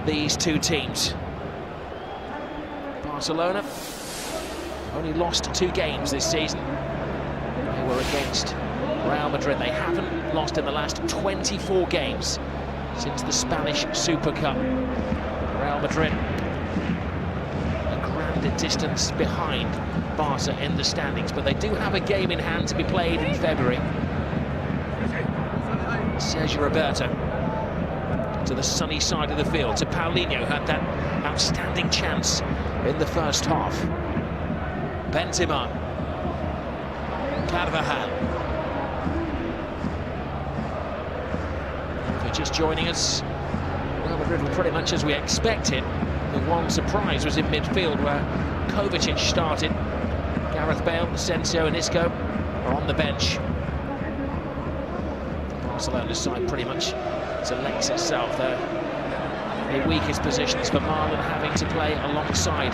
these two teams. Barcelona only lost 2 games this season. They were against Real Madrid. They haven't lost in the last 24 games since the Spanish Super Cup. Real Madrid a grand distance behind Barca in the standings, but they do have a game in hand to be played in February. Sergio Roberto to the sunny side of the field, to Paulinho, had that outstanding chance in the first half. Benzema, Carvajal. If you're just joining us, Real Madrid were pretty much as we expected. The one surprise was in midfield, where Kovacic started. Gareth Bale, Asensio and Isco are on the bench. Barcelona's side pretty much selects itself there. The weakest position is for Marlon, having to play alongside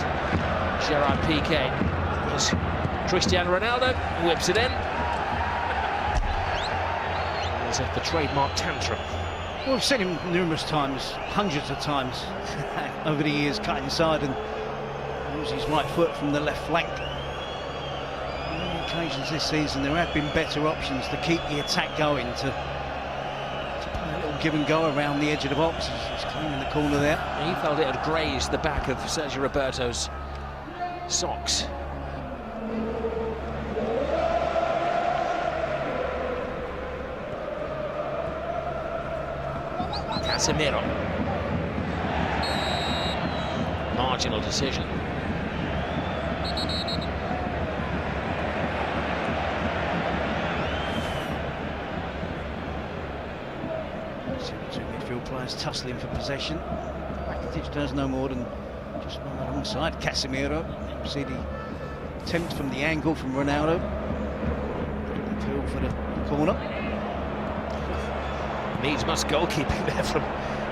Gerard Piqué. As Cristiano Ronaldo whips it in. There's the trademark tantrum. Well, we've seen him numerous times, hundreds of times over the years, cut inside and use his right foot from the left flank. On many occasions this season, there have been better options to keep the attack going, to play a little give and go around the edge of the box. He's clean in the corner there. He felt it had grazed the back of Sergio Roberto's socks. Casemiro. Marginal decision. See the 2 midfield players tussling for possession. Rakitic does no more than just run alongside Casemiro. See the attempt from the angle from Ronaldo. Field for the corner. Needs must goalkeeping there from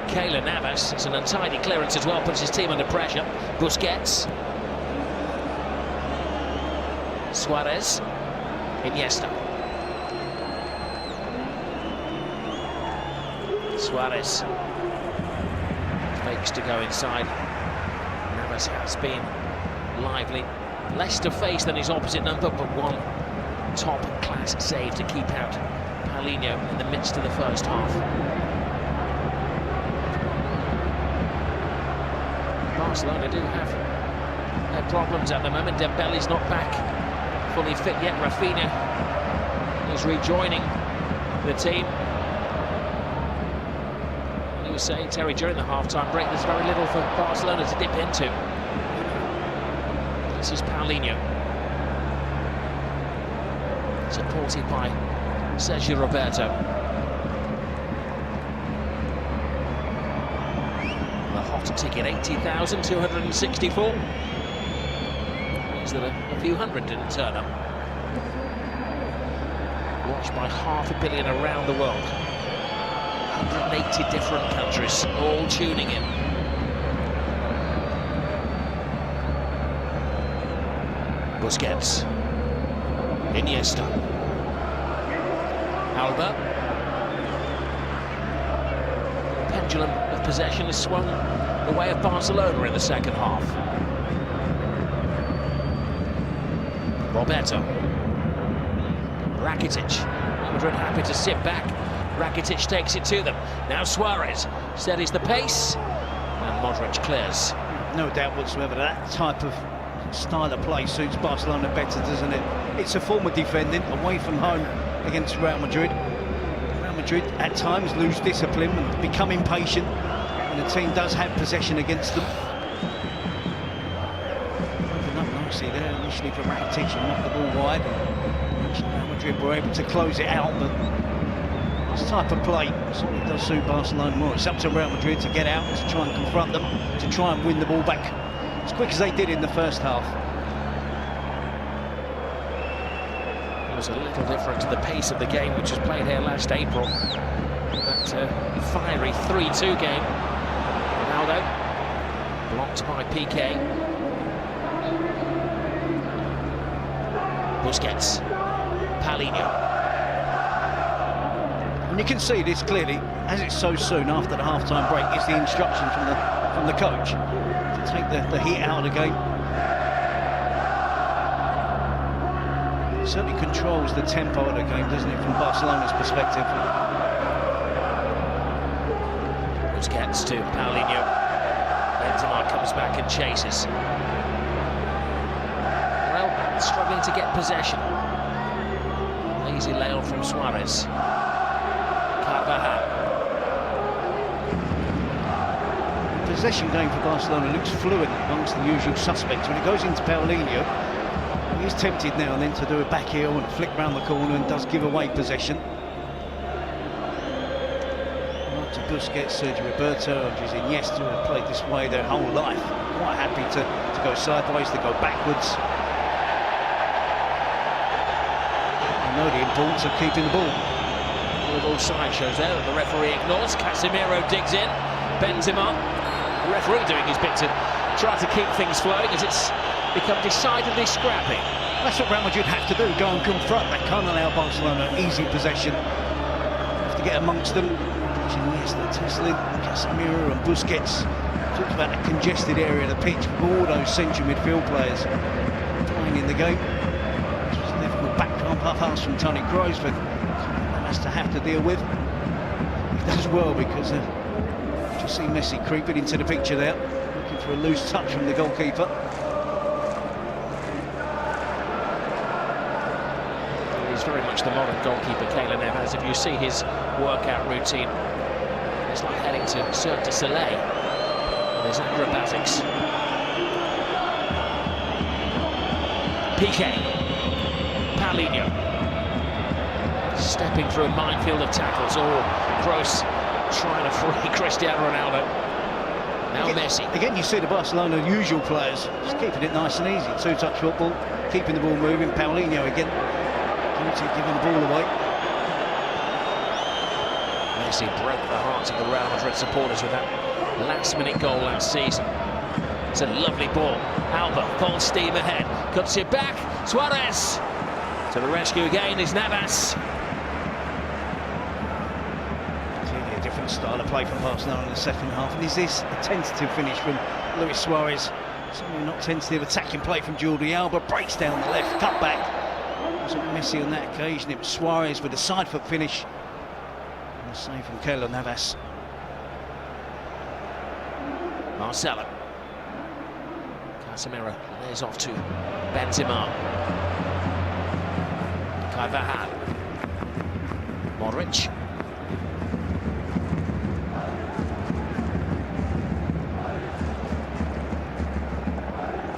Keylor Navas. It's an untidy clearance as well, puts his team under pressure. Busquets. Suarez. Iniesta. Suarez fakes to go inside. Navas has been lively. Less to face than his opposite number, but one top-class save to keep out Paulinho in the midst of the first half. Barcelona do have their problems at the moment. Dembele's not back fully fit yet. Rafinha is rejoining the team. He was saying, Terry, during the half-time break, there's very little for Barcelona to dip into. This is Paulinho, supported by Sergio Roberto. The hot ticket, 80,264. Means that a few hundred didn't turn up. Watched by 500 million around the world. 180 different countries, all tuning in. Busquets. Iniesta. Alba. Pendulum of possession has swung the way of Barcelona in the second half. Roberto. Rakitic. Madrid happy to sit back. Rakitic takes it to them. Now Suarez steadies the pace. And Modric clears. No doubt whatsoever that type of style of play suits Barcelona better, doesn't it? It's a form of defending away from home against Real Madrid. Real Madrid at times lose discipline and become impatient when the team does have possession against them. Opened up nicely there initially for Rakitic and knocked the ball wide. Real Madrid were able to close it out, but this type of play certainly does suit Barcelona more. It's up to Real Madrid to get out, to try and confront them, to try and win the ball back as quick as they did in the first half. It was a little different to the pace of the game which was played here last April. That fiery 3-2 game. Ronaldo blocked by Piqué. Busquets. Paulinho. And you can see this clearly, as it's so soon after the half-time break, it's the instruction from the from the coach to take the heat out of the game. It certainly controls the tempo of the game, doesn't it, from Barcelona's perspective. Busquets to Paulinho. Benzema comes back and chases. Well, struggling to get possession. Easy layoff from Suarez. Carvajal. Possession game for Barcelona looks fluid amongst the usual suspects. When it goes into Paulinho, he's tempted now and then to do a back heel and flick round the corner and does give away possession. To Busquets, Sergio Roberto, and Iniesta have played this way their whole life. Quite happy to go sideways, to go backwards. They know the importance of keeping the ball. With all side shows there that the referee ignores. Casemiro digs in. Benzema. The referee doing his bit to try to keep things flowing as it's become decidedly scrappy. That's what Real Madrid have to do, go and confront. They can't allow Barcelona easy possession. Have to get amongst them. Iniesta, Teslin, Casemiro and Busquets. Talked about the congested area of the pitch with all those central midfield players playing in the game. This was a difficult back pass from Toni Kroos, but has to have to deal with. He does well because you see Messi creeping into the picture there, looking for a loose touch from the goalkeeper. He's very much the modern goalkeeper, Keylor Navas. If you see his workout routine, it's like heading to Cirque du Soleil with his acrobatics. Piqué, Paulinho, stepping through a minefield of tackles. Oh, Kroos trying to free Cristiano Ronaldo. Now Messi. Again, you see the Barcelona usual players just keeping it nice and easy. Two-touch football, keeping the ball moving. Paulinho again, giving the ball away. Messi broke the hearts of the Real Madrid supporters with that last-minute goal last season. It's a lovely ball. Alba full steam ahead. Cuts it back. Suarez to the rescue again is Navas. Clearly a different style of play from Barcelona in the second half. And is this a tentative finish from Luis Suarez? Certainly not tentative. Attacking play from Jordi Alba. Breaks down the left. Cut back. It wasn't Messi on that occasion. It was Suarez with a side foot finish. And a save from Keylor Navas. Marcelo. Casemiro lays off to Benzema. Carvajal. Modric.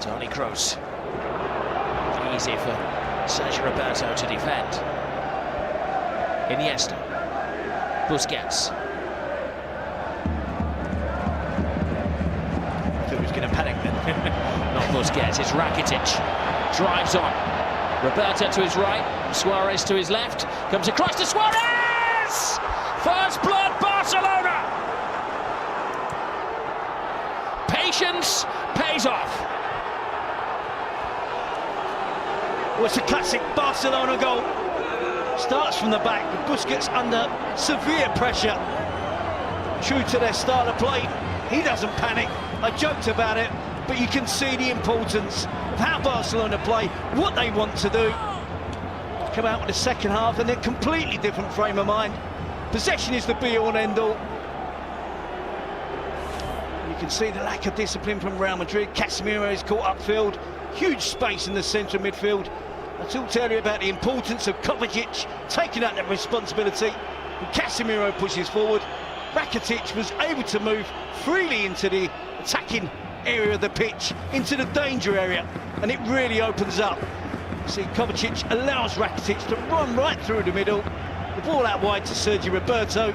Toni Kroos. Easy for Sergio Roberto to defend. Iniesta. Busquets. Who's going to panic then? Not Busquets, it's Rakitic. Drives on. Roberto to his right, Suarez to his left. Comes across to Suarez! First blood, Barcelona! Patience pays off. Well, it's a classic Barcelona goal. Starts from the back, with Busquets under severe pressure. True to their style of play, he doesn't panic. I joked about it, but you can see the importance of how Barcelona play, what they want to do. Come out with the second half and a completely different frame of mind. Possession is the be-all and end-all. You can see the lack of discipline from Real Madrid. Casemiro is caught upfield. Huge space in the central midfield. I talked earlier about the importance of Kovacic taking out that responsibility. And Casemiro pushes forward. Rakitic was able to move freely into the attacking area of the pitch, into the danger area, and it really opens up. See, Kovacic allows Rakitic to run right through the middle. The ball out wide to Sergio Roberto.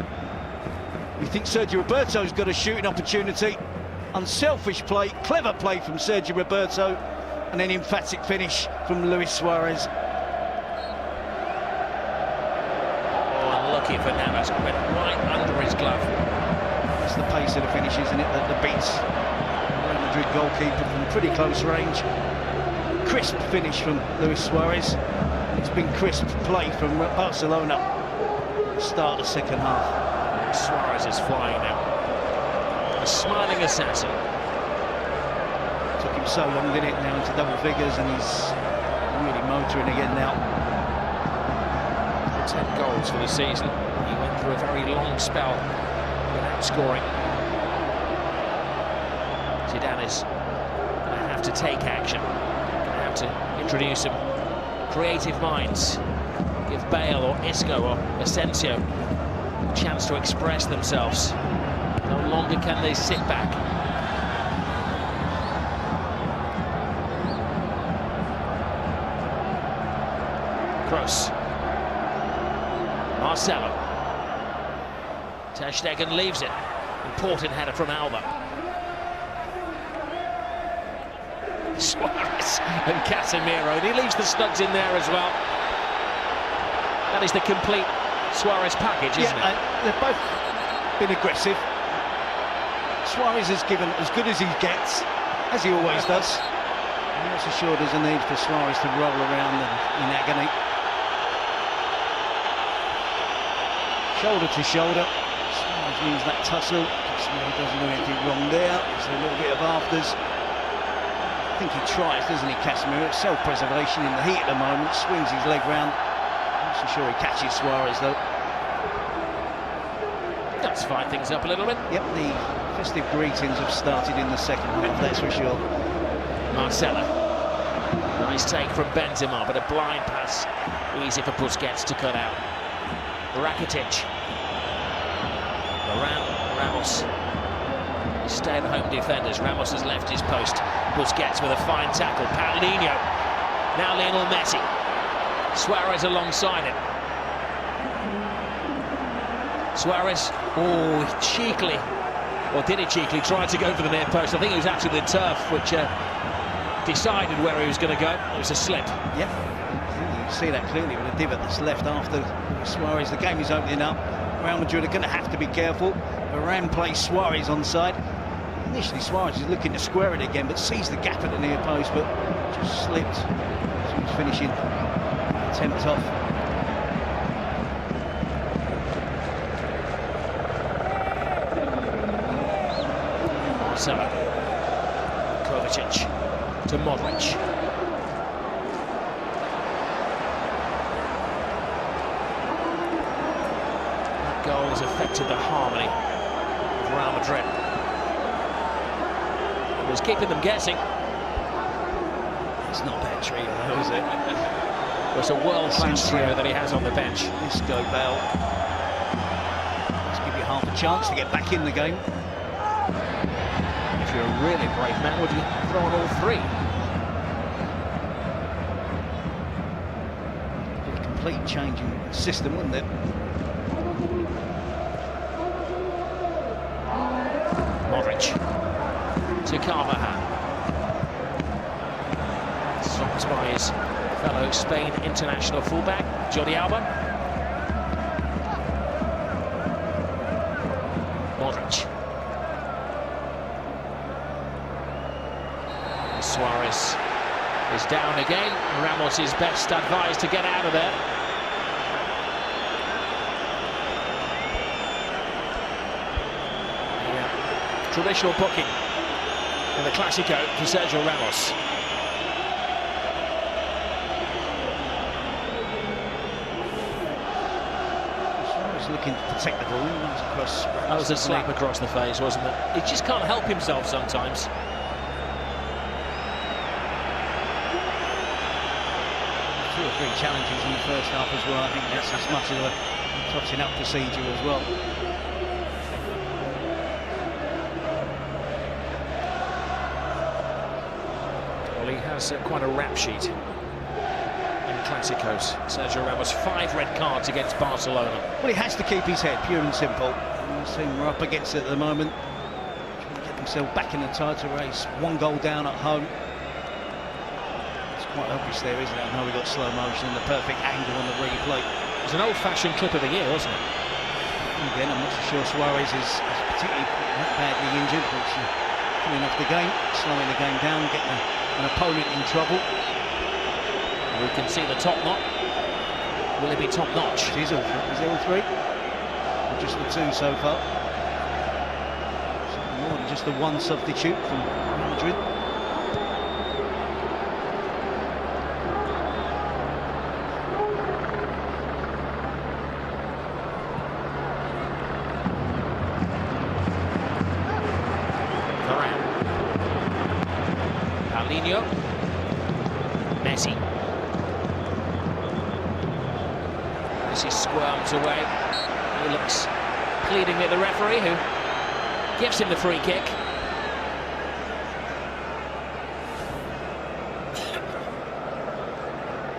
You think Sergio Roberto's got a shooting opportunity. Unselfish play, clever play from Sergio Roberto, and an emphatic finish from Luis Suarez. Oh, unlucky for Navas, went right under his glove. That's the pace of the finish, isn't it, that beats Real Madrid goalkeeper from pretty close range. Crisp finish from Luis Suarez. It's been crisp play from Barcelona. Start the second half. Suarez is flying now. A smiling assassin. Took him so long, didn't it, now into double figures, and he's really motoring again now. 10 goals for the season. He went through a very long spell without scoring. Zidane is going to have to take action. Going to have to introduce some creative minds. Give Bale or Isco or Asensio a chance to express themselves. No longer can they sit back. Kroos. Marcelo. Ter Stegen leaves it. Important header from Alba. Suarez and Casemiro, and he leaves the studs in there as well. That is the complete Suarez package, isn't it? They've both been aggressive. Suarez has given as good as he gets, as he always does. I'm not so sure there's a need for Suarez to roll around in agony. Shoulder to shoulder. Suarez wins that tussle. Casemiro doesn't do anything wrong there. There's a little bit of afters. I think he tries, doesn't he, Casemiro? Self-preservation in the heat at the moment. Swings his leg round. I'm not so sure he catches Suarez though. Let's fire things up a little bit. Yep, the festive greetings have started in the second half, that's for sure. Marcelo. Nice take from Benzema, but a blind pass. Easy for Busquets to cut out. Rakitic. Ramos. Stay-at-home defenders. Ramos has left his post. Busquets with a fine tackle. Paulinho. Now Lionel Messi. Suarez alongside him. Suarez, cheekily, or did he cheekily try to go for the near post? I think it was actually the turf which decided where he was going to go. It was a slip. Yeah, you see that clearly with a divot that's left after Suarez. The game is opening up. Real Madrid are going to have to be careful. Varane plays Suarez onside. Initially Suarez is looking to square it again, but sees the gap at the near post, but just slipped as he was finishing attempt off. Marcelo. Kovacic to Modric. That goal has affected the harmony of Real Madrid. It was keeping them guessing. It's not a bad trio though, is it? It's a world-class trio that he has on the bench. Isco, Bale. Let's give you half a chance to get back in the game. If you're a really brave man, would you throw on all three? A complete change in system, wouldn't it? Modric to Carvajal. Stopped by his fellow Spain international fullback, Jordi Alba. Modric. Suarez is down again. Ramos is best advised to get out of there. The traditional booking in the Clásico for Sergio Ramos. Suarez looking to protect the ball. That was a slap across the face, wasn't it? He just can't help himself sometimes. 2 or 3 challenges in the first half as well. I think that's as much as a touching up procedure as well. Well, he has quite a rap sheet in Clásicos. Sergio Ramos, 5 red cards against Barcelona. Well, he has to keep his head, pure and simple. We're up against it at the moment. Trying to get himself back in the title race. 1 goal down at home. Quite obvious there, isn't it? I know we got slow motion and the perfect angle on the replay. It was an old-fashioned clip of the year, wasn't it? Again, I'm not so sure Suarez is particularly badly injured, but coming off the game, slowing the game down, getting an opponent in trouble. We can see the top knot. Will it be top notch? Is it all 3? Or just the 2 so far? More just the one substitute from Real Madrid. Paulinho, Messi. Messi squirms away. He looks pleadingly at the referee, who gives him the free kick.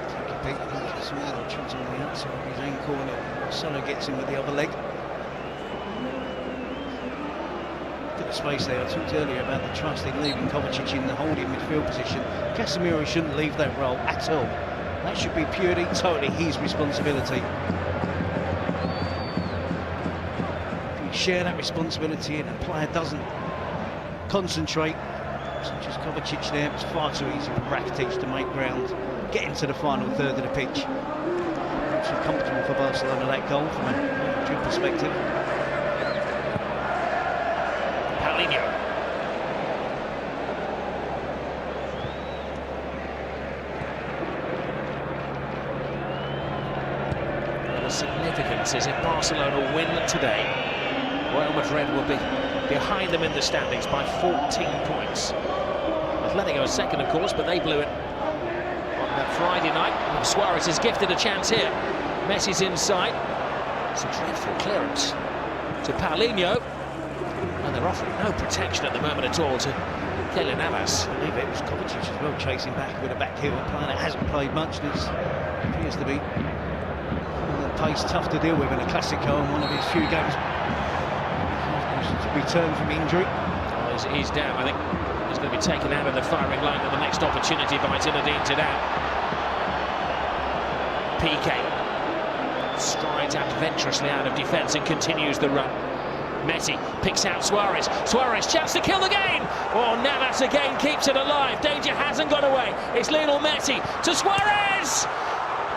Take a big look as well. Shoots on the outside of his ankle, and Barcelona gets him with the other leg. Bit of space there. I talked earlier about the trust in leaving Kovacic in the holding midfield position. Casemiro shouldn't leave that role at all. That should be purely, totally his responsibility. If you share that responsibility and a player doesn't concentrate, such as Kovacic there, it's far too easy for Rakitic to make ground, get into the final third of the pitch. It's comfortable for Barcelona, that goal from a Madrid perspective. Paulinho. The significance is if Barcelona win today, Real Madrid will be behind them in the standings by 14 points. Atletico is second, of course, but they blew it on that Friday night. Suarez is gifted a chance here. Messi's inside. It's a dreadful clearance to Paulinho. And they're offering no protection at the moment at all to Keylor Navas. I believe it was Kovacic as well, chasing back with a back heel. A player that hasn't played much and appears to be the pace tough to deal with in a Clasico, and one of his few games to return from injury. Well, he's down. I think he's going to be taken out of the firing line at the next opportunity by Zinedine Zidane. PK strides adventurously out of defence and continues the run. Messi picks out Suarez. Suarez, chance to kill the game. Oh, Navas again keeps it alive. Danger hasn't gone away. It's Lionel Messi to Suarez.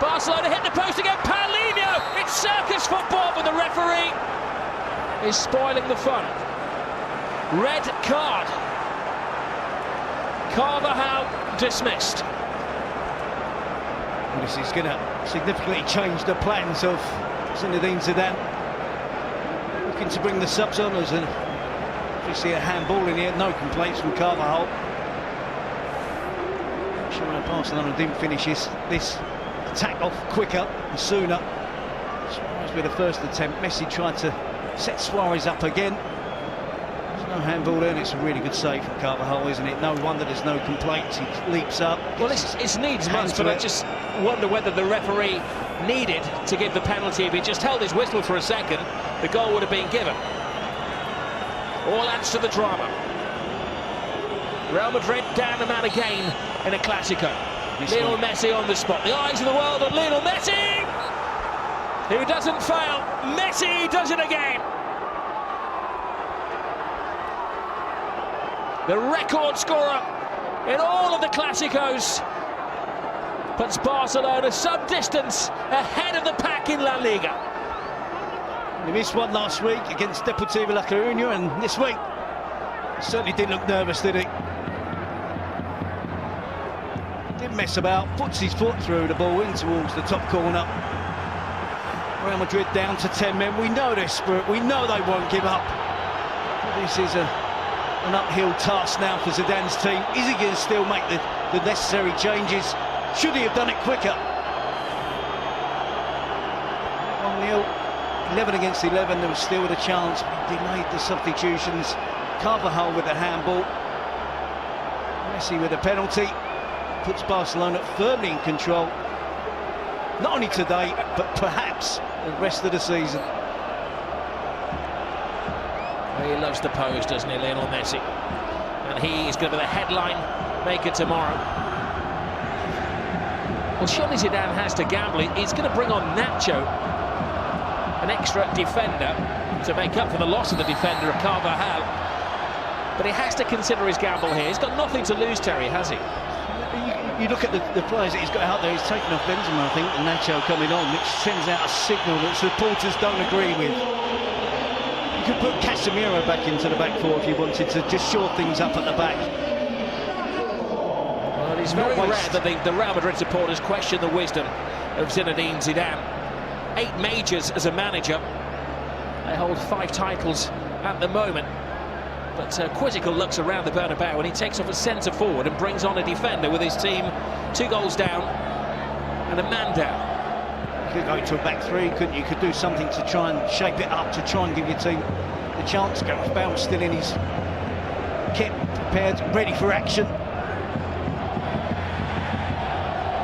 Barcelona hit the post again. Paulinho. It's circus football, but the referee is spoiling the fun. Red card. Carvajal dismissed. This is going to significantly change the plans of Zinedine Zidane. Looking to bring the subs on as obviously a handball in here. No complaints from Carvajal. I'm sure Barcelona didn't finish this attack off quicker and sooner. Suarez with the first attempt. Messi tried to set Suarez up again. There's no handball there, and it's a really good save from Carvajal, isn't it? No wonder there's no complaints. He leaps up. Well, it's needs must, but I just wonder whether the referee needed to give the penalty. If he just held his whistle for a second, the goal would have been given. All adds to the drama. Real Madrid down the man again in a Clasico. Lionel Messi on the spot. The eyes of the world on Lionel Messi, who doesn't fail. Messi does it again. The record scorer in all of the Clásicos puts Barcelona some distance ahead of the pack in La Liga. He missed one last week against Deportivo La Coruña, and this week he certainly didn't look nervous, did he? Didn't mess about, puts his foot through the ball in towards the top corner. Real Madrid down to 10 men. We know their spirit, we know they won't give up. This is an uphill task now for Zidane's team. Is he going to still make the necessary changes? Should he have done it quicker? 1-0, 11 against 11, there was still a chance. He delayed the substitutions. Carvajal with the handball. Messi with a penalty. Puts Barcelona firmly in control. Not only today, but perhaps the rest of the season. He loves the pose, doesn't he, Lionel Messi? And he is going to be the headline maker tomorrow. Well, surely Zidane has to gamble. He's going to bring on Nacho, an extra defender, to make up for the loss of the defender of Carvajal. But he has to consider his gamble here. He's got nothing to lose, Terry, has he? You look at the players that he's got out there. He's taken off Benzema, I think, and Nacho coming on, which sends out a signal that supporters don't agree with. could put Casemiro back into the back four if you wanted to just shore things up at the back. Well, it's very rare that the Real Madrid supporters question the wisdom of Zinedine Zidane. 8 majors as a manager. They hold 5 titles at the moment. But quizzical looks around the Bernabeu when he takes off a centre forward and brings on a defender with his team 2 goals down and a man down. You could go to a back 3, couldn't you? You could do something to try and shape it up, to try and give your team the chance. Gareth Bale still in his kit, prepared, ready for action.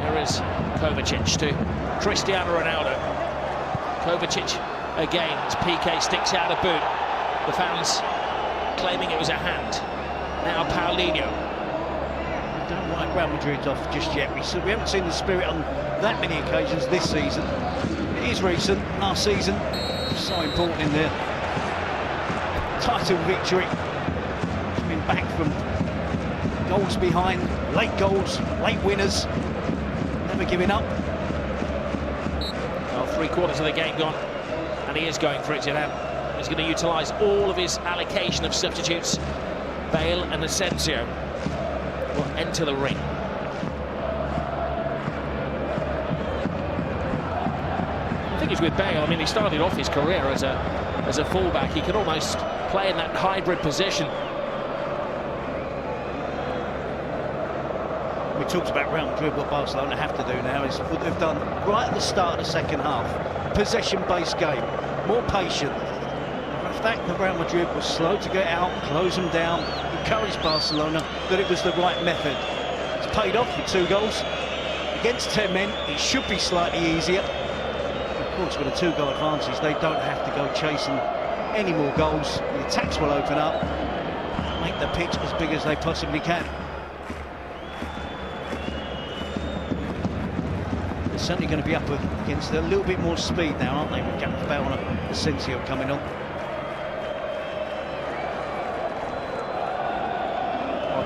There is Kovacic to Cristiano Ronaldo. Kovacic again as PK sticks out a boot. The fans claiming it was a hand. Now Paulinho. I don't like Real Madrid off just yet. We haven't seen the spirit on that many occasions this season. It is recent, last season. So important in their title victory. Coming back from goals behind, late goals, late winners. Never giving up. Well, 3/4 of the game gone, and he is going for it, Zidane. He's going to utilise all of his allocation of substitutes. Bale and Asensio will enter the ring. The thing is with Bale, I mean, he started off his career as a fullback. He could almost play in that hybrid position. We talked about Real Madrid. What Barcelona have to do now is what they've done right at the start of the second half. Possession-based game, more patient. The fact that Real Madrid was slow to get out, close them down, encouraged Barcelona that it was the right method. It's paid off with 2 goals. Against 10 men, it should be slightly easier. Of course, with a 2-goal advantage, they don't have to go chasing any more goals. The attacks will open up, make the pitch as big as they possibly can. They're certainly going to be up against a little bit more speed now, aren't they, with Gareth Bale and Asensio coming on.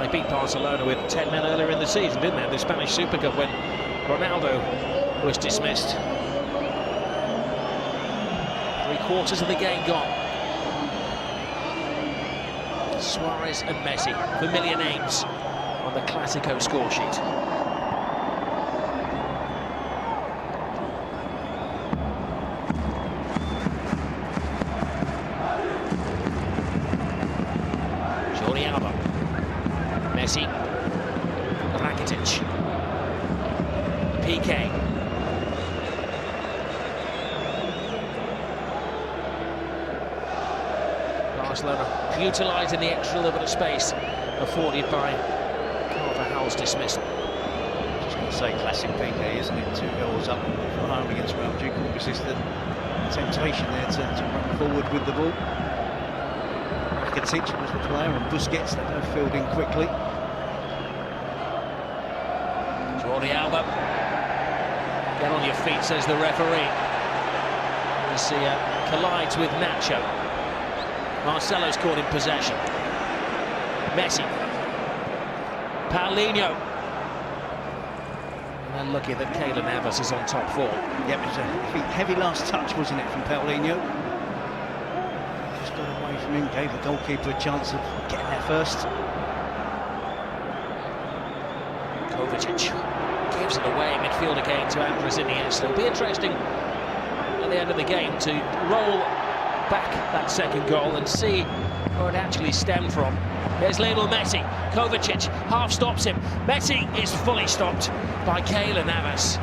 They beat Barcelona with 10 men earlier in the season, didn't they? The Spanish Super Cup when Ronaldo was dismissed. 3/4 of the game gone. Suarez and Messi, familiar names on the Clasico score sheet. Messi, Rakitic, PK. Barcelona utilising the extra little bit of space afforded by Carvajal's dismissal. Just going to say classic PK, isn't it? 2 goals up for home against Real Madrid. Couldn't resist the temptation there to run forward with the ball. Rakitic was the player, and Busquets, they both filled in quickly. Jordi Alba. Get on your feet, says the referee. As he collides with Nacho. Marcelo's caught in possession. Messi. Paulinho. And lucky that Keylor Navas is on top form. Yep, it was a heavy last touch, wasn't it, from Paulinho? Just got away from him, gave the goalkeeper a chance of getting there first. Kovacic gives it away, midfield again to Andres Iniesta. It'll be interesting at the end of the game to roll back that second goal and see where it actually stemmed from. Here's Lionel Messi. Kovacic half stops him. Messi is fully stopped by Keylor Navas.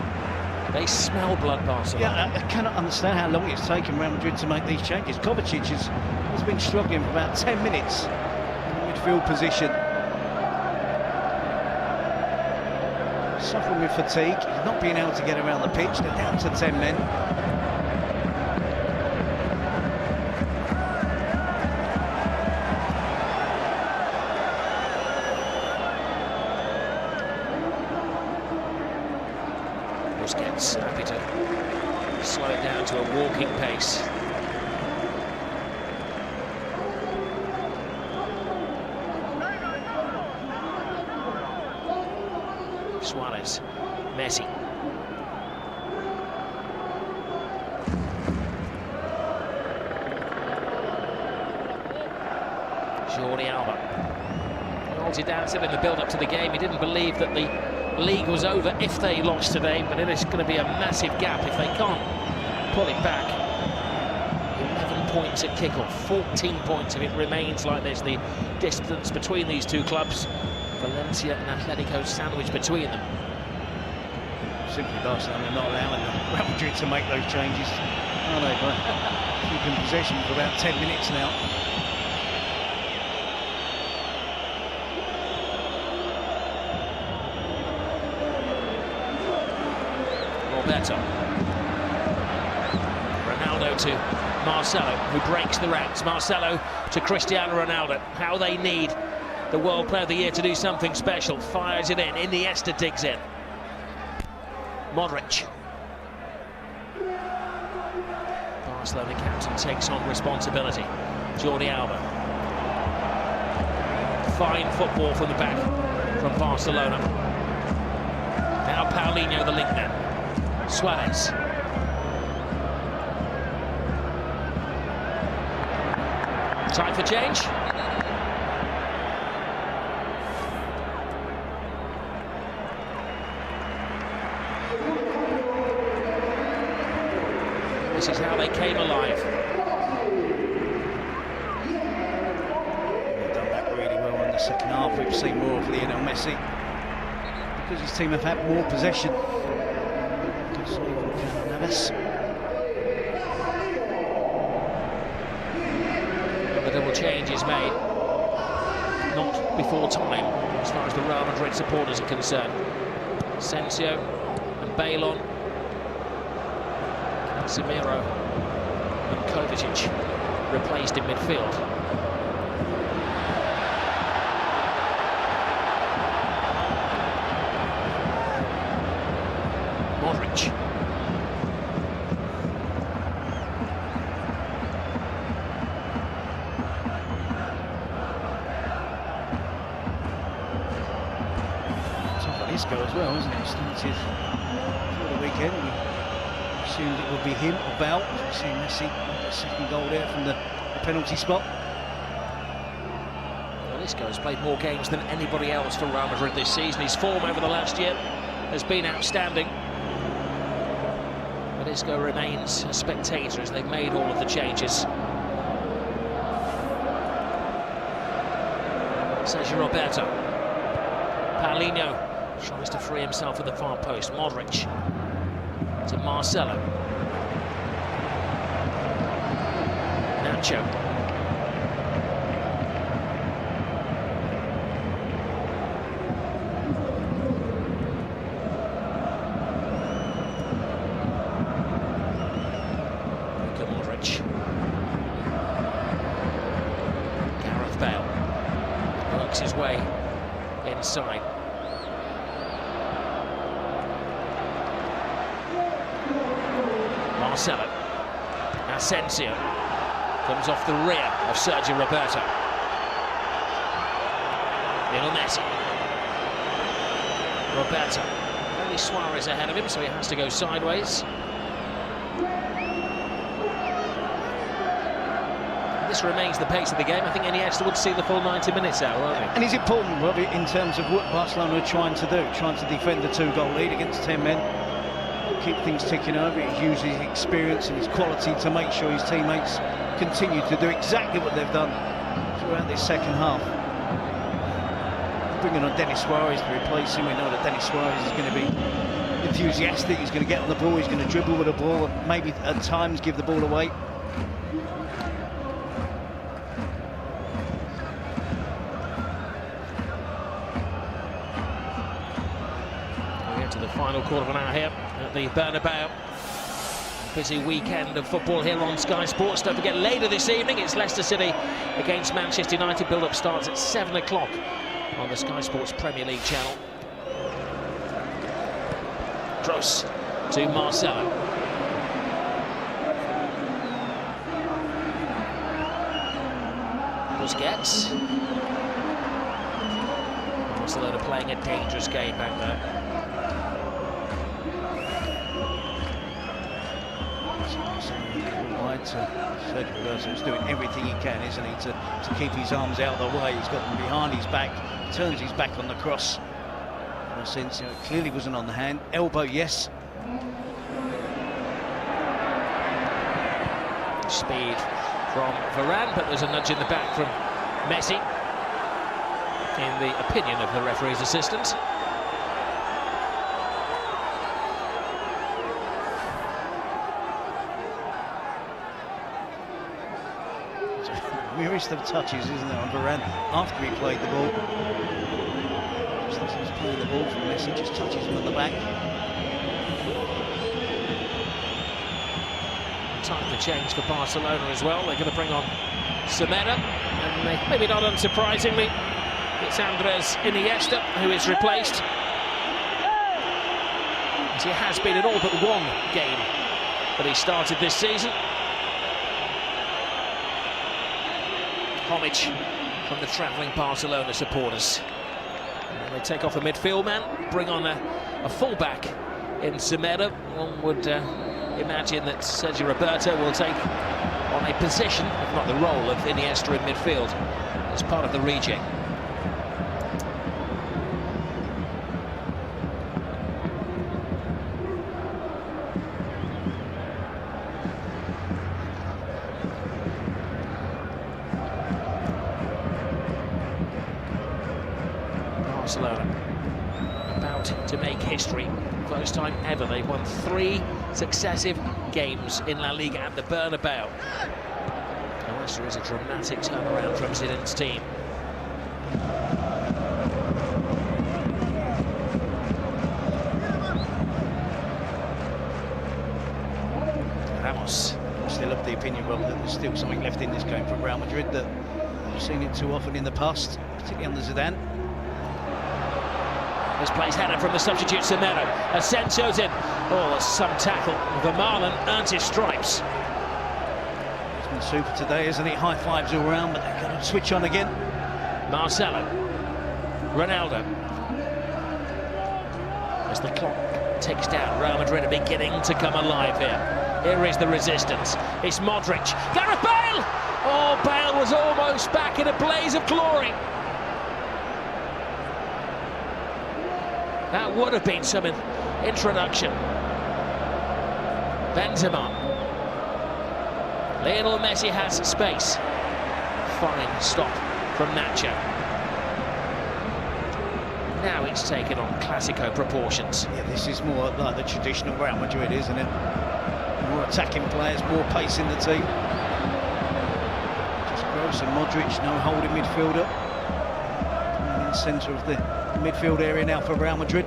They smell blood, Barcelona. Yeah, I cannot understand how long it's taken Real Madrid to make these changes. Kovacic has been struggling for about 10 minutes in the midfield position. Suffering with fatigue, he's not being able to get around the pitch. They're down to 10 men. Busquets happy to slow it down to a walking pace. Suarez, Messi. Zidane said in the build-up to the game he didn't believe that the league was over if they lost today, but it is going to be a massive gap if they can't pull it back. 11 points at kick-off, 14 points if it remains like this. The distance between these two clubs, Valencia and Atletico, sandwiched between them. Simply Barcelona not allowing Real Madrid to make those changes, are they? But keeping possession for about 10 minutes now. Roberto. Ronaldo to Marcelo, who breaks the ranks. Marcelo to Cristiano Ronaldo. How they need the World Player of the Year to do something special. Fires it in. Iniesta digs in. Modric. Barcelona captain takes on responsibility. Jordi Alba. Fine football from the back from Barcelona. Now Paulinho, the link man. Suarez. Time for change. This is how they came alive. They've done that really well in the second half. We've seen more of Lionel Messi because his team have had more possession. The double change is made. Not before time, as far as the Real Madrid supporters are concerned. Asensio and Bailon. Casemiro and Kovacic replaced in midfield. Modric. Isco as well, isn't it? Started for the weekend. We assumed it would be him or Bale. We've seen Messi with the second goal there from the penalty spot. Well, Isco has played more games than anybody else for Real Madrid this season. His form over the last year has been outstanding. But Isco remains a spectator as they've made all of the changes. Sergio Roberto. Paulinho tries to free himself at the far post. Modric to Marcelo. Nacho. Luka Modric. Gareth Bale works his way inside. Marcelo. Asensio comes off the rear of Sergio Roberto. Lionel Messi. Roberto. Only Suarez ahead of him, so he has to go sideways. This remains the pace of the game. I think Iniesta would see the full 90 minutes out, won't he? And it's important, Robbie, in terms of what Barcelona are trying to do, trying to defend the 2-goal lead against 10 men. Keep things ticking over. He uses his experience and his quality to make sure his teammates continue to do exactly what they've done throughout this second half. Bringing on Denis Suarez to replace him. We know that Denis Suarez is going to be enthusiastic. He's going to get on the ball. He's going to dribble with the ball and maybe at times give the ball away. To the final quarter of an hour here at the Bernabeu. Busy weekend of football here on Sky Sports. Don't forget, later this evening it's Leicester City against Manchester United. Build-up starts at 7 o'clock on the Sky Sports Premier League channel. Kroos to Marcelo. Busquets. Barcelona playing a dangerous game back there. Sergio Roberto's doing everything he can, isn't he, to keep his arms out of the way. He's got them behind his back, turns his back on the cross. In a sense, it clearly wasn't on the hand. Elbow, yes. Speed from Varane, but there's a nudge in the back from Messi, in the opinion of the referee's assistant. Merest of touches, isn't there, on Varane after he played the ball. Just as he's playing the ball from Messi, just touches him on the back. Time to change for Barcelona as well. They're going to bring on Semedo, and maybe not unsurprisingly, it's Andres Iniesta who is replaced, as he has been in all but one game that he started this season. Homage from the travelling Barcelona supporters. And they take off a midfield man, bring on a full-back in Semedo. One would imagine that Sergio Roberto will take on a position, if not the role, of Iniesta in midfield as part of the rejig. Barcelona about to make history. First time ever they've won 3 successive games in La Liga at the Bernabeu. Unless there is a dramatic turnaround from Zidane's team. Ramos. I'm still of the opinion, Rob, that there's still something left in this game from Real Madrid that we've seen it too often in the past, particularly under Zidane. This plays header from the substitute Semedo. Asensio's in. Oh, that's some tackle. Vermaelen earns his stripes. It's been super today, isn't it? High fives all round, but they're going to switch on again. Marcelo. Ronaldo. As the clock ticks down, Real Madrid are beginning to come alive here. Here is the resistance. It's Modric. Gareth Bale! Oh, Bale was almost back in a blaze of glory. That would have been some introduction. Benzema. Lionel Messi has space. Fine stop from Nacho. Now it's taken on Clasico proportions. Yeah, this is more like the traditional Real Madrid, isn't it? More attacking players, more pace in the team. Just Kroos and Modric, no holding midfielder. In the centre of the midfield area now for Real Madrid.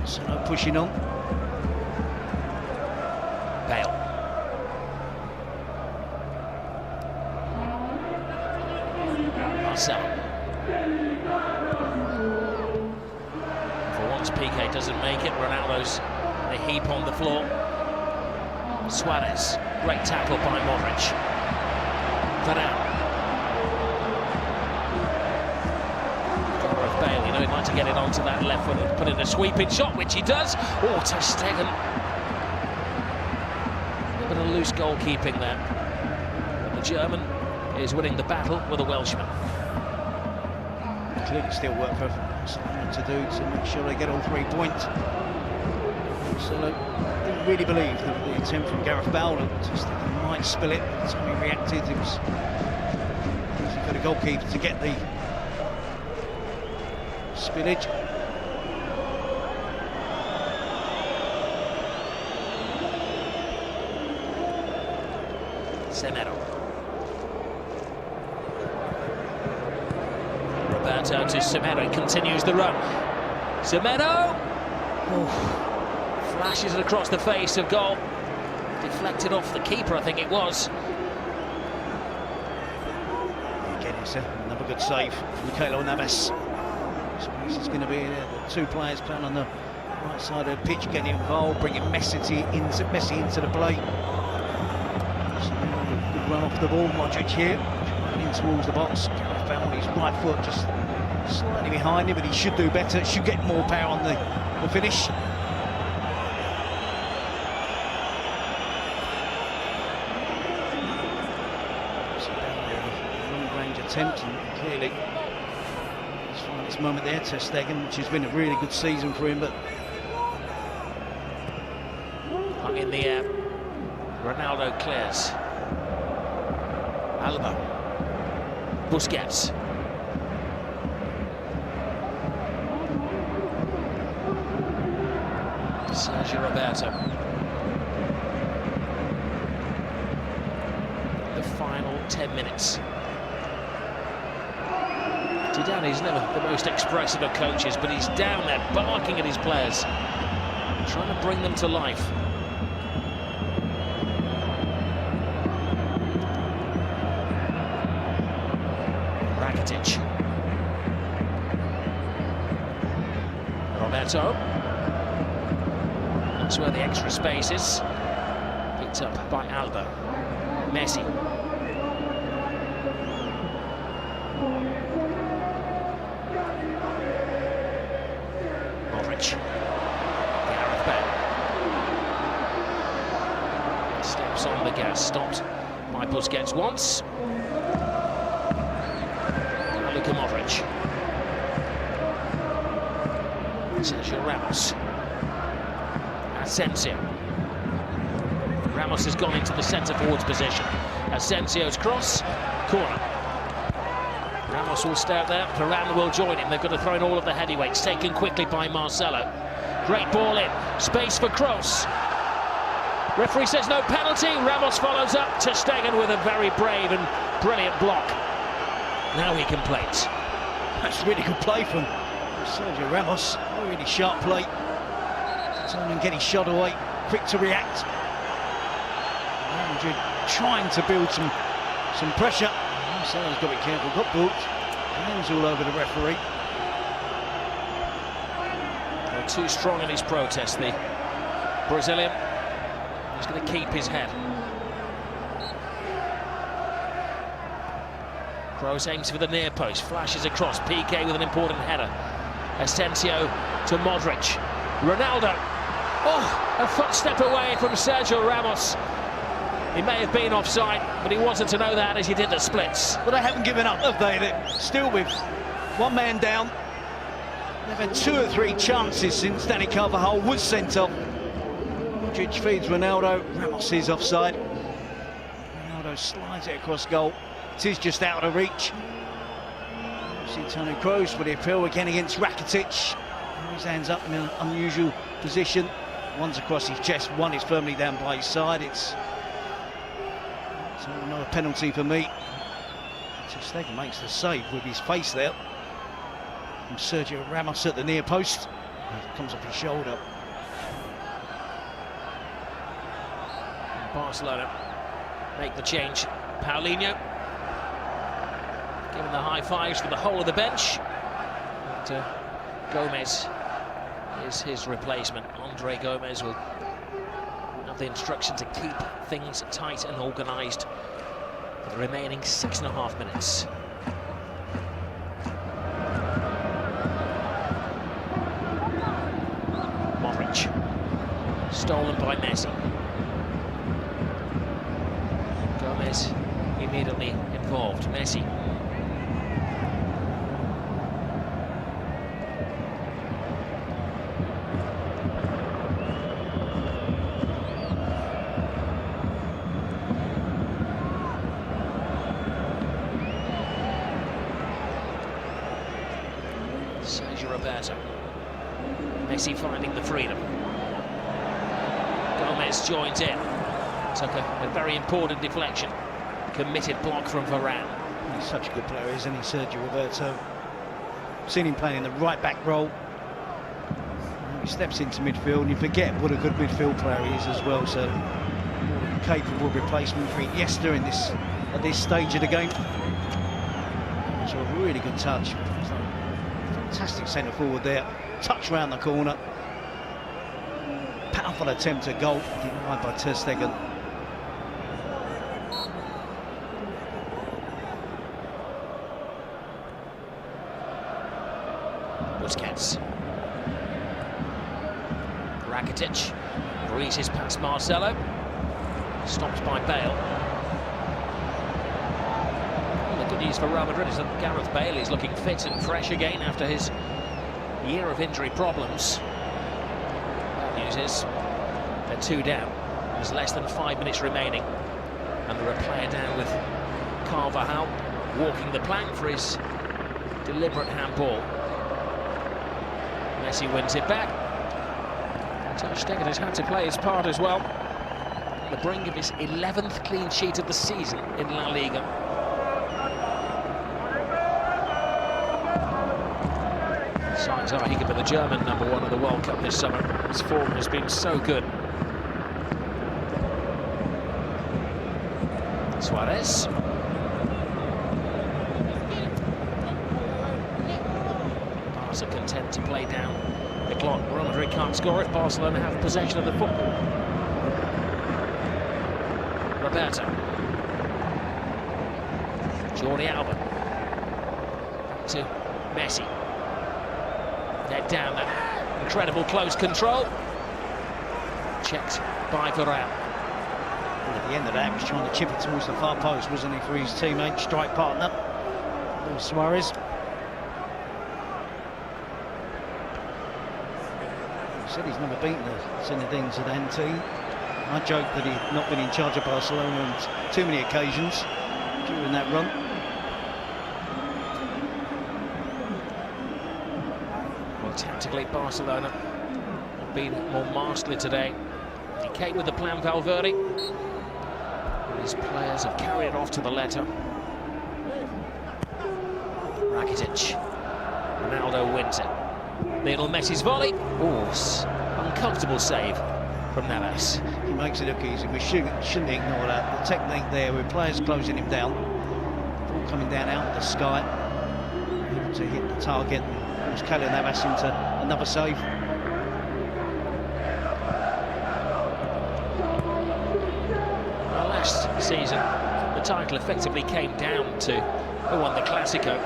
So no pushing on. Bale. Marcelo. For once Piqué doesn't make it, Ronaldo's a heap on the floor. Suarez, great tackle by Modric. Varane. Bale, you know, he'd like to get it onto that left foot and put in a sweeping shot, which he does. Oh, Ter Stegen. A bit of loose goalkeeping there. But the German is winning the battle with a Welshman. Clearly still work for Barcelona to do to make sure they get all 3 points. So I didn't really believe the attempt from Gareth Bale. Just might spill it. By the time he reacted, it was easy for the goalkeeper to get the spillage. Semedo. Roberto to Semedo, continues the run. Semedo! Oh. Flashes it across the face of goal. Deflected off the keeper, I think it was. Again, it's another good save from Keylor Navas. So this is going to be the 2 players playing on the right side of the pitch, getting involved, bringing Messi into the play. So good run off the ball. Modric here, in towards the box. Gareth Bale, his right foot just slightly behind him, but he should do better. Should get more power on the finish. Long-range attempt, and clearly he's finding this moment there, Ter Stegen, which has been a really good season for him, but hung in the air. Ronaldo clears. Alba. Busquets. Sergio Roberto. The final 10 minutes. Zidane's never the most expressive of coaches, but he's down there barking at his players, trying to bring them to life. Rakitic. Roberto. That's where the extra space is. Picked up by Alba. Messi. Modric. Gareth Bale. Steps on the gas, stopped by Busquets once. Luka Modric. Sergio Ramos. Asensio. Ramos has gone into the centre-forward's position. Asensio's cross, corner. Ramos will stay out there, Varane will join him. They've got to throw in all of the heavyweights, taken quickly by Marcelo. Great ball in, space for Kroos. Referee says no penalty, Ramos follows up, Ter Stegen with a very brave and brilliant block. Now he complains. That's really good play from Sergio Ramos, really sharp play. Turn and get his shot away, quick to react. Real Madrid trying to build some pressure. Marcelo's got to be careful, got booked. Hands all over the referee. Well, too strong in his protest, the Brazilian. He's going to keep his head. Kroos aims for the near post, flashes across, PK with an important header. Asensio to Modric. Ronaldo. Oh, a footstep away from Sergio Ramos. He may have been offside, but he wasn't to know that as he did the splits. But they haven't given up, have they? They're still with one man down. They've had 2 or 3 chances since Dani Carvajal was sent off. Modric feeds Ronaldo. Ramos is offside. Ronaldo slides it across goal. It is just out of reach. See Toni Kroos with the appeal again against Rakitic. His hands up in an unusual position. One's across his chest, one is firmly down by his side. It's another penalty for me. Ter Stegen makes the save with his face there. And Sergio Ramos at the near post. Comes off his shoulder. Barcelona make the change. Paulinho giving the high fives to the whole of the bench. And, Gomez is his replacement. Andre Gomez will have the instruction to keep things tight and organised for the remaining 6.5 minutes. Modric. Stolen by Messi. Gomez immediately involved. Messi. Sergio Roberto. Messi finding the freedom. Gomez joins in. Took a very important deflection. Committed block from Varane. He's such a good player, isn't he, Sergio Roberto? Seen him playing in the right back role. He steps into midfield and you forget what a good midfield player he is as well. So capable replacement for Iniesta at this stage of the game. So a really good touch. Fantastic centre forward there. Touch round the corner. Powerful attempt at goal, denied by Ter Stegen. Busquets. Rakitic breezes past Marcelo. Stopped by Bale. And a continues for Real Madrid is that Gareth Bale is looking fit and fresh again after his year of injury problems. Bad news is they're 2 down. There's less than 5 minutes remaining, and they're a player down with Carvajal walking the plank for his deliberate handball. Messi wins it back. Ter Stegen has had to play his part as well. On the brink of his 11th clean sheet of the season in La Liga. Signs are he could be the German #1 of the World Cup this summer. His form has been so good. Suarez. Barca content to play down the clock. Real Madrid can't score if Barcelona have possession of the football. Roberto. Jordi Alba. Back to Messi. Head down, that incredible close control. Checked by Varane. At the end of that, he was trying to chip it towards the far post, wasn't he, for his teammate, strike partner, Suarez. He said he's never beaten the Zinedine Zidane team. I joked that he'd not been in charge of Barcelona on too many occasions during that run. Well, tactically, Barcelona have been more masterly today. He came with the plan, Valverde. His players have carried it off to the letter. Rakitic. Ronaldo wins it. Lionel Messi's volley. Ooh, uncomfortable save from Navas. He makes it look easy. We shouldn't ignore that. The technique there with players closing him down. Ball coming down out of the sky. Able to hit the target. It was Keylor Navas into another save. Last season, the title effectively came down to who won the Clásico.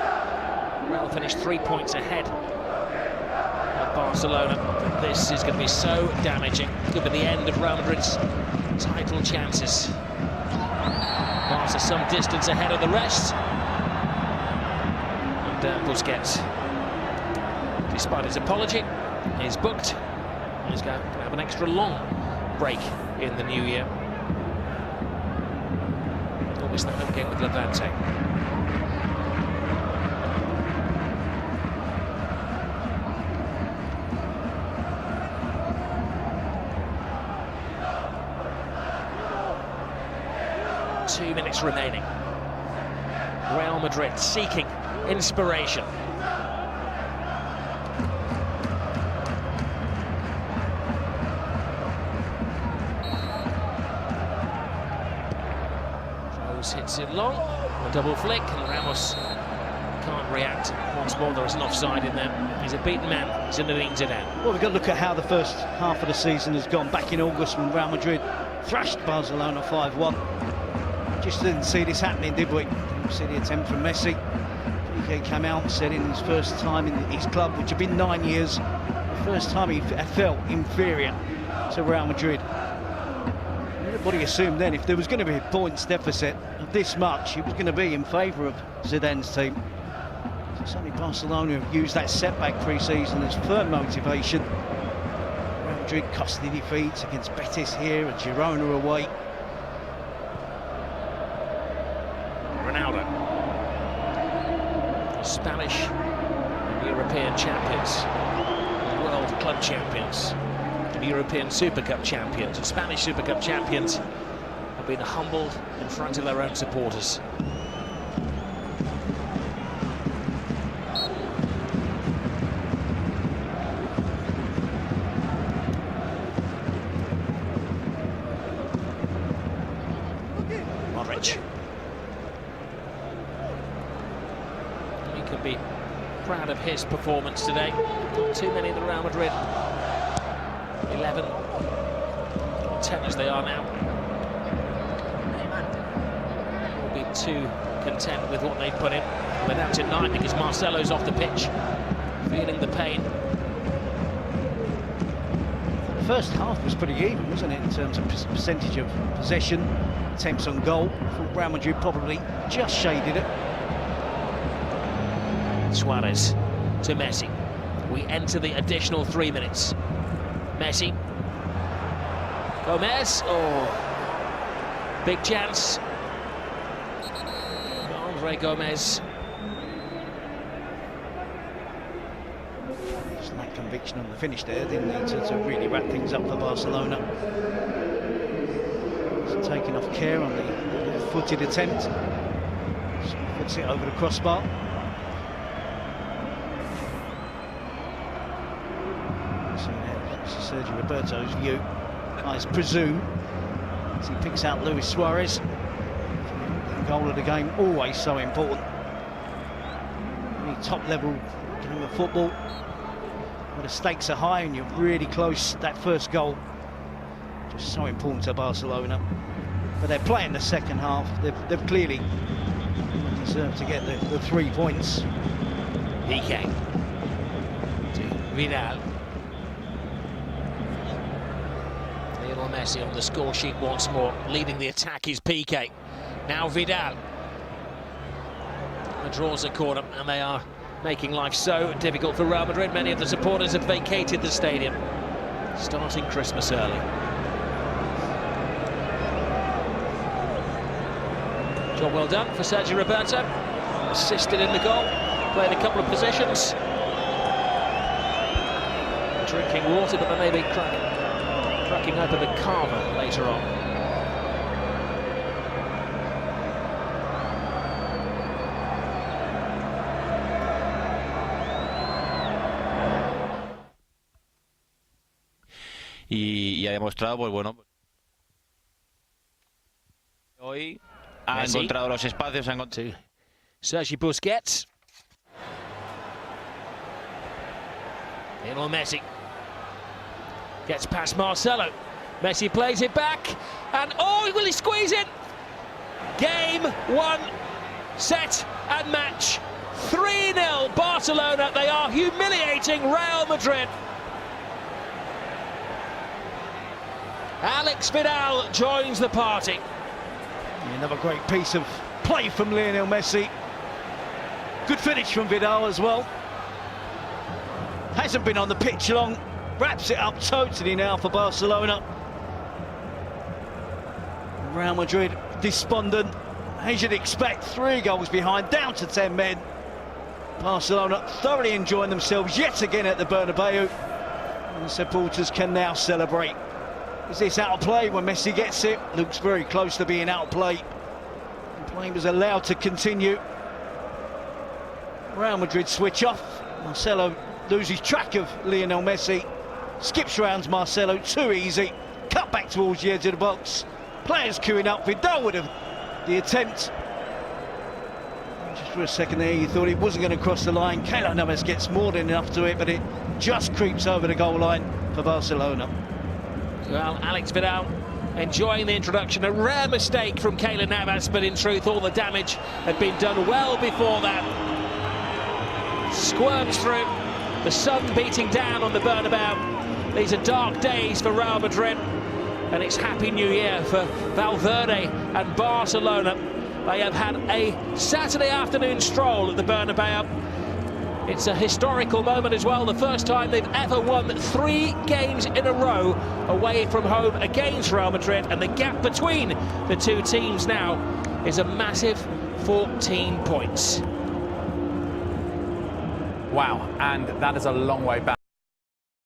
Real finished 3 points ahead of Barcelona. But this is going to be so damaging. Could be the end of Real Madrid's title chances. Barca some distance ahead of the rest. And Busquets, despite his apology, is booked. He's going to have an extra long break in the new year. Almost the home game with Levante. Two minutes remaining. Real Madrid seeking inspiration. Hits it long, a double flick, and Ramos can't react. Once more, there is an offside in there. He's a beaten man, Zinedine Zidane. Well, we've got to look at how the first half of the season has gone. Back in August when Real Madrid thrashed Barcelona 5-1. Just didn't see this happening, did we? Didn't see the attempt from Messi. He came out and said in his first time in his club, which had been 9 years, the first time he felt inferior to Real Madrid. Everybody assumed then if there was going to be a points deficit of this much, it was going to be in favour of Zidane's team. So certainly Barcelona have used that setback pre-season as firm motivation. Real Madrid costly defeats against Betis here and Girona away. Ronaldo. Spanish and European champions, world club champions, and European Super Cup champions, and Spanish Super Cup champions have been humbled in front of their own supporters. Modric. He can be proud of his performance today. Not too many of the Real Madrid 11, 10 as they are now, will be too content with what they've put in. We're down to 9 because Marcelo's off the pitch, feeling the pain. The first half was pretty even, wasn't it, in terms of percentage of possession, attempts on goal. I thought Real Madrid probably just shaded it. Suarez to Messi. We enter the additional 3 minutes. Messi. Gomez. Oh, big chance. Andre Gomez. Just lack conviction on the finish there, didn't he, to really wrap things up for Barcelona. He's taking off care on the footed attempt. Just puts it over the crossbar. Sergio Roberto's view, I presume, as he picks out Luis Suarez. The goal of the game, always so important. Any top-level game of football, where the stakes are high and you're really close, that first goal, just so important to Barcelona. But they're playing the second half. They've clearly deserved to get the 3 points. Piqué to Vidal. Messi on the score sheet once more. Leading the attack is Piqué. Now Vidal. Draws a corner, and they are making life so difficult for Real Madrid. Many of the supporters have vacated the stadium, starting Christmas early. Job well done for Sergio Roberto. Assisted in the goal. Played a couple of positions. Drinking water, but they may be cracking open a carver later on. Y ha demostrado, pues bueno, hoy ha encontrado los espacios, ha encontrado... Sergi Busquets. Lionel Messi. Gets past Marcelo. Messi plays it back, and oh, will he squeeze it? Game 1, set and match. 3-0 Barcelona. They are humiliating Real Madrid. Alex Vidal joins the party. Another great piece of play from Lionel Messi. Good finish from Vidal as well. Hasn't been on the pitch long. Wraps it up totally now for Barcelona. Real Madrid despondent, as you'd expect, 3 goals behind, down to 10 men. Barcelona thoroughly enjoying themselves yet again at the Bernabeu. And the supporters can now celebrate. Is this out of play when Messi gets it? Looks very close to being out of play. The play was allowed to continue. Real Madrid switch off. Marcelo loses track of Lionel Messi. Skips round Marcelo, too easy. Cut back towards the edge of the box. Players queuing up. Vidal with the attempt. Just for a second there, you thought it wasn't going to cross the line. Keylor Navas gets more than enough to it, but it just creeps over the goal line for Barcelona. Well, Alex Vidal enjoying the introduction. A rare mistake from Keylor Navas, but in truth, all the damage had been done well before that. Squirms through. The sun beating down on the Bernabeu. These are dark days for Real Madrid, and it's Happy New Year for Valverde and Barcelona. They have had a Saturday afternoon stroll at the Bernabeu. It's a historical moment as well, the first time they've ever won 3 games in a row away from home against Real Madrid, and the gap between the two teams now is a massive 14 points. Wow, and that is a long way back.